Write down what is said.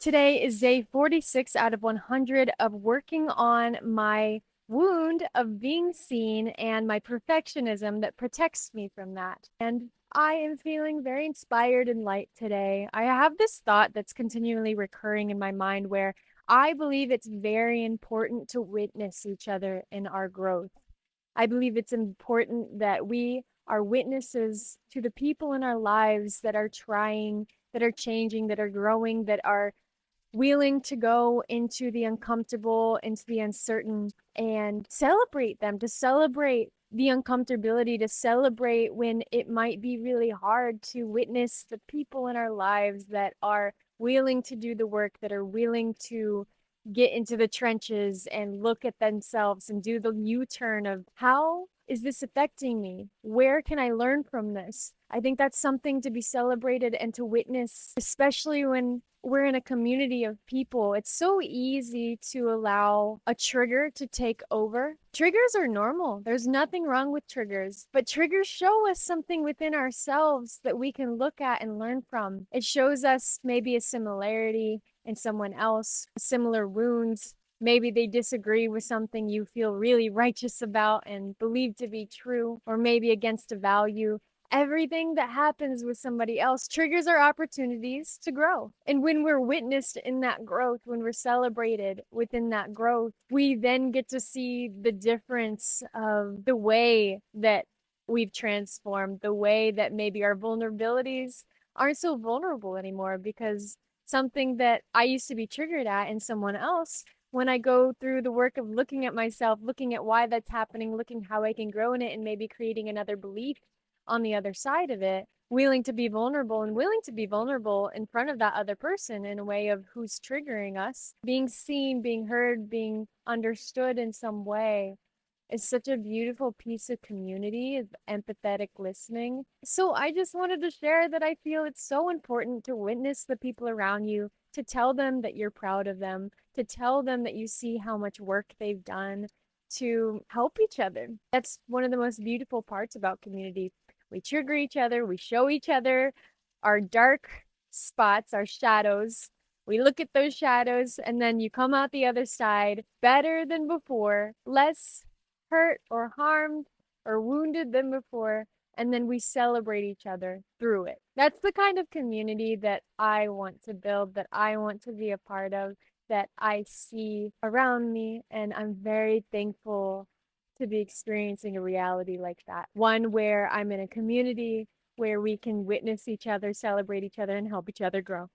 Today is day 46 out of 100 of working on my wound of being seen and my perfectionism that protects me from that. And I am feeling very inspired and light today. I have this thought that's continually recurring in my mind where I believe it's very important to witness each other in our growth. I believe it's important that we are witnesses to the people in our lives that are trying, that are changing, that are growing, that are willing to go into the uncomfortable, into the uncertain, and celebrate them, to celebrate the uncomfortability, to celebrate when it might be really hard, to witness the people in our lives that are willing to do the work, that are willing to get into the trenches and look at themselves and do the U-turn of how is this affecting me? Where can I learn from this? I think that's something to be celebrated and to witness, especially when we're in a community of people. It's so easy to allow a trigger to take over. Triggers are normal. There's nothing wrong with triggers, but triggers show us something within ourselves that we can look at and learn from. It shows us maybe a similarity in someone else, similar wounds. Maybe they disagree with something you feel really righteous about and believe to be true, or maybe against a value. Everything that happens with somebody else triggers our opportunities to grow. And when we're witnessed in that growth, when we're celebrated within that growth, we then get to see the difference of the way that we've transformed, the way that maybe our vulnerabilities aren't so vulnerable anymore because something that I used to be triggered at in someone else, when I go through the work of looking at myself, looking at why that's happening, looking how I can grow in it, and maybe creating another belief on the other side of it, willing to be vulnerable and willing to be vulnerable in front of that other person in a way of who's triggering us, being seen, being heard, being understood in some way is such a beautiful piece of community, of empathetic listening. So I just wanted to share that I feel it's so important to witness the people around you, to tell them that you're proud of them, to tell them that you see how much work they've done to help each other. That's one of the most beautiful parts about community. We trigger each other, we show each other our dark spots, our shadows. We look at those shadows, and then you come out the other side better than before, less hurt or harmed or wounded than before, and then we celebrate each other through it. That's the kind of community that I want to build, that I want to be a part of, that I see around me, and I'm very thankful to be experiencing a reality like that. One where I'm in a community where we can witness each other, celebrate each other, and help each other grow.